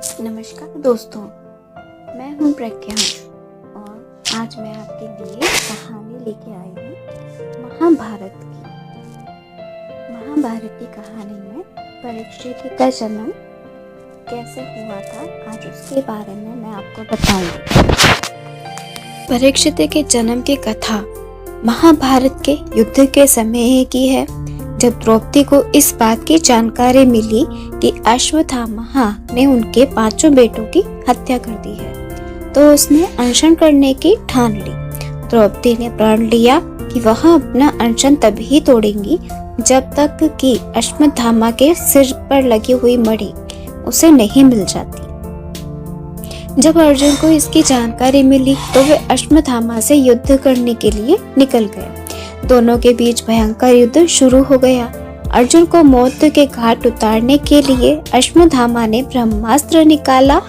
नमस्कार दोस्तों, मैं हूं प्रज्ञा और आज मैं आपके लिए कहानी लेके आई हूं महाभारत की। महाभारत की कहानी में परीक्षित का जन्म कैसे हुआ था, आज उसके बारे में मैं आपको बताऊंगी। परीक्षित के जन्म की कथा महाभारत के युद्ध के समय की है, जब द्रौपदी को इस बात की जानकारी मिली कि अश्वत्थामा ने उनके 5 बेटों की हत्या कर दी है, तो उसने अनशन करने की ठान ली। द्रौपदी ने प्रण लिया कि वह अपना अनशन तभी तोड़ेंगी जब तक कि अश्वत्थामा के सिर पर लगी हुई मणि उसे नहीं मिल जाती। जब अर्जुन को इसकी जानकारी मिली तो वे अश्वत्थामा से युद्ध करने के लिए निकल गए। दोनों के बीच भयंकर युद्ध शुरू हो गया। अर्जुन को मौत के घाट उतारने के लिए अश्वत्थामा ने ब्रह्मास्त्र निकाला।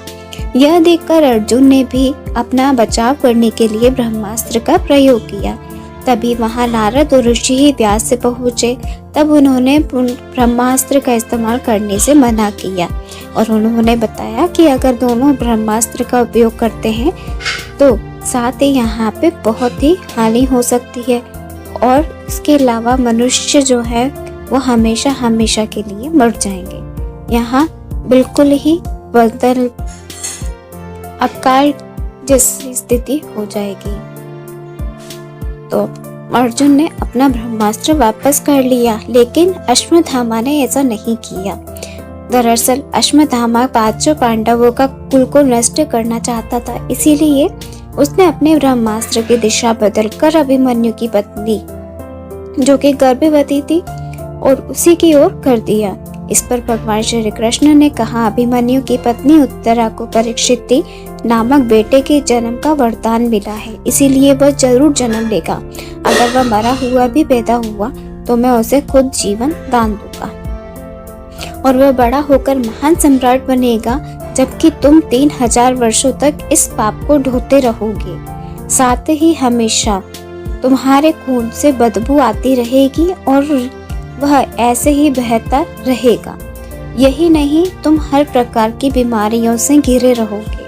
यह देखकर अर्जुन ने भी अपना बचाव करने के लिए ब्रह्मास्त्र का प्रयोग किया। तभी वहां नारद और ऋषि ही व्यास से पहुंचे। तब उन्होंने ब्रह्मास्त्र का इस्तेमाल करने से मना किया और उन्होंने बताया कि अगर दोनों ब्रह्मास्त्र का उपयोग करते हैं तो साथ ही यहाँ पे बहुत ही हानि हो सकती है और इसके अलावा मनुष्य जो है वो हमेशा हमेशा के लिए मर जाएंगे। यहाँ बिल्कुल ही बदल अकाल जैसी स्थिति हो जाएगी। तो अर्जुन ने अपना ब्रह्मास्त्र वापस कर लिया, लेकिन अश्वत्थामा ने ऐसा नहीं किया। दरअसल अश्वत्थामा 5 पांडवों का कुल को नष्ट करना चाहता था, इसीलिए उसने अपने ब्रह्मास्त्र की दिशा बदलकर अभिमन्यु की पत्नी जो कि गर्भवती थी और उसी की ओर कर दिया। इस पर भगवान श्री कृष्ण ने कहा, अभिमन्यु की पत्नी उत्तरा को परीक्षित नामक बेटे के जन्म का वरदान मिला है, इसीलिए वह जरूर जन्म लेगा। अगर वह मरा हुआ भी पैदा हुआ तो मैं उसे खुद जीवन दान दूंगा और वह बड़ा होकर महान सम्राट बनेगा, जबकि तुम 3000 वर्षों तक इस पाप को ढोते रहोगे। साथ ही हमेशा तुम्हारे खून से बदबू आती रहेगी और वह ऐसे ही बहता रहेगा। यही नहीं, तुम हर प्रकार की बीमारियों से घिरे रहोगे।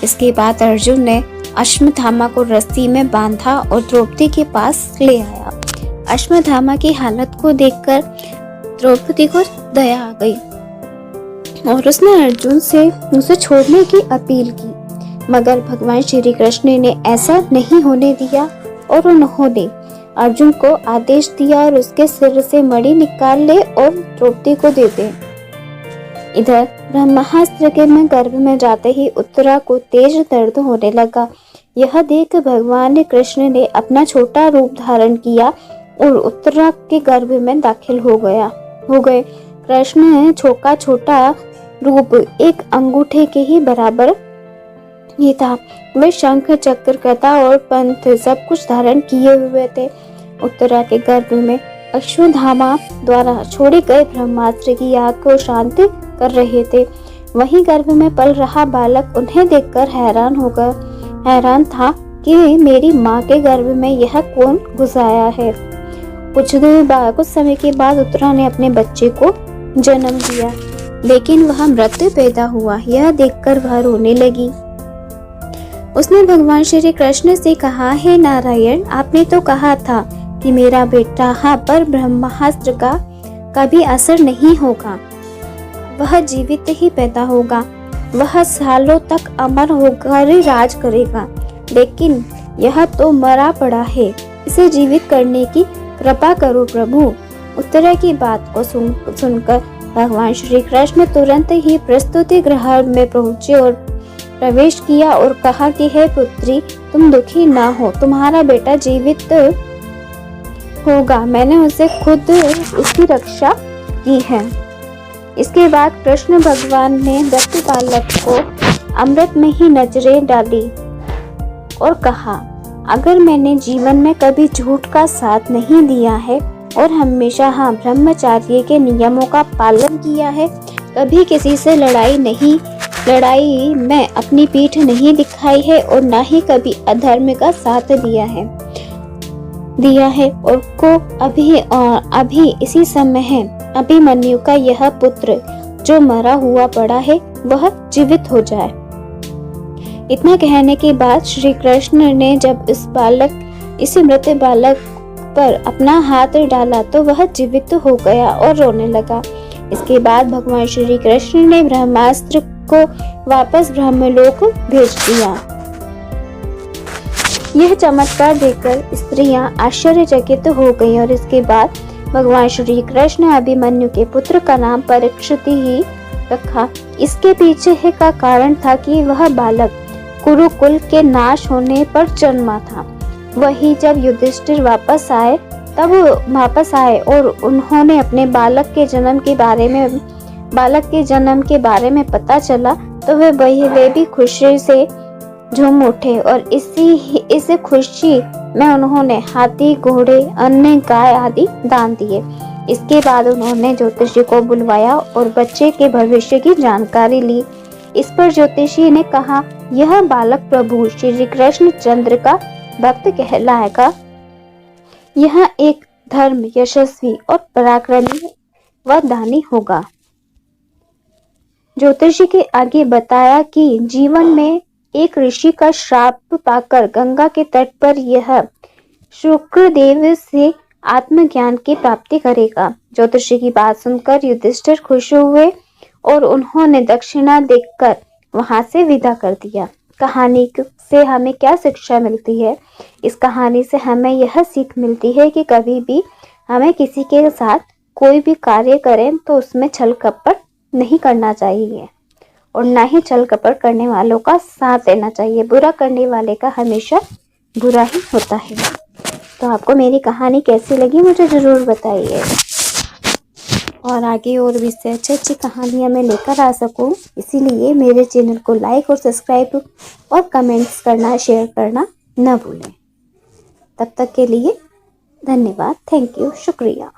इसके बाद अर्जुन ने अश्वत्थामा को रस्सी में बांधा और द्रौपदी के पास ले आया। अश्वत्थामा की हालत को देखकर द्रौपदी को दया आ गई और उसने अर्जुन से उसे छोड़ने की अपील की, मगर भगवान श्री कृष्ण ने ऐसा नहीं होने दिया और उन्होंने अर्जुन को आदेश दिया और उसके सिर से मणि निकाल ले और द्रौपदी को दे दे। इधर ब्रह्मास्त्र के में गर्भ में जाते ही उत्तरा को तेज दर्द होने लगा। यह देख भगवान कृष्ण ने अपना छोटा रूप धारण किया और उत्तरा के गर्भ में दाखिल हो गए। कृष्ण छोटा छोटा रूप एक अंगूठे के ही बराबर ही था। वे शंख चक्र गदा और पंथ सब कुछ धारण किए हुए थे। उत्तरा के गर्भ में अश्वत्थामा द्वारा छोड़े गए ब्रह्मास्त्र की आग को शांत कर रहे थे। वहीं गर्भ में पल रहा बालक उन्हें देखकर हैरान था कि मेरी माँ के गर्भ में यह कौन घुस आया है। कुछ समय के बाद उत्तरा ने अपने बच्चे को जन्म दिया, लेकिन वह मृत पैदा हुआ। यह देखकर वह रोने लगी। उसने भगवान श्री कृष्ण से कहा, हे नारायण, आपने तो कहा था कि मेरा बेटा पर ब्रह्मास्त्र का कभी असर नहीं होगा, वह जीवित ही पैदा होगा, वह सालों तक अमर होकर राज करेगा, लेकिन यह तो मरा पड़ा है, इसे जीवित करने की कृपा करो प्रभु। उत्तरा की बात को सुनकर भगवान श्री कृष्ण तुरंत ही प्रस्तुति गृह में पहुंचे और प्रवेश किया और कहा कि हे पुत्री, तुम दुखी ना हो, तुम्हारा बेटा जीवित होगा, मैंने उसे खुद उसकी रक्षा की है। इसके बाद कृष्ण भगवान ने दत्त बालक को अमृत में ही नजरें डाली और कहा, अगर मैंने जीवन में कभी झूठ का साथ नहीं दिया है और हमेशा ब्रह्मचर्य के नियमों का पालन किया है, कभी किसी से लड़ाई में अपनी पीठ नहीं दिखाई है और ना ही कभी अधर्म का साथ दिया है और को अभी इसी समय है अभिमन्यु का यह पुत्र जो मरा हुआ पड़ा है वह जीवित हो जाए। इतना कहने के बाद श्री कृष्ण ने जब इस मृत बालक पर अपना हाथ डाला तो वह जीवित हो गया और रोने लगा। इसके बाद भगवान श्री कृष्ण ने ब्रह्मास्त्र को वापस ब्रह्मलोक भेज दिया। यह चमत्कार देखकर स्त्रियां आश्चर्यचकित हो गईं और इसके बाद भगवान श्री कृष्ण ने अभिमन्यु के पुत्र का नाम परीक्षित ही रखा। इसके पीछे का कारण था कि वह बालक कुरुकुल के नाश होने पर जन्मा था। वही जब युधिष्ठिर वापस आए और उन्होंने अपने बालक के जन्म के बारे में पता चला तो वे भी खुशी से झूम उठे और इस खुशी में उन्होंने हाथी, घोड़े, अन्य गाय आदि दान दिए। इसके बाद उन्होंने ज्योतिषी को बुलवाया और बच्चे के भविष्य की जानकारी ली। इस पर ज्योतिषी ने कहा, यह बालक प्रभु श्री कृष्ण चंद्र का भक्त कहलाएगा। यह एक धर्म यशस्वी और पराक्रमी व दानी होगा। ज्योतिषी के आगे बताया कि जीवन में एक ऋषि का श्राप पाकर गंगा के तट पर यह शुक्रदेव से आत्मज्ञान की प्राप्ति करेगा। ज्योतिषी की बात सुनकर युधिष्ठिर खुश हुए और उन्होंने दक्षिणा देकर वहां से विदा कर दिया। कहानी से हमें क्या शिक्षा मिलती है? इस कहानी से हमें यह सीख मिलती है कि कभी भी हमें किसी के साथ कोई भी कार्य करें तो उसमें छल कपट नहीं करना चाहिए और ना ही छल कपट करने वालों का साथ देना चाहिए। बुरा करने वाले का हमेशा बुरा ही होता है। तो आपको मेरी कहानी कैसी लगी मुझे जरूर बताइए और आगे और भी से अच्छी कहानियाँ मैं लेकर आ सकूं, इसीलिए मेरे चैनल को लाइक और सब्सक्राइब और कमेंट्स करना, शेयर करना न भूलें। तब तक के लिए धन्यवाद। थैंक यू, शुक्रिया।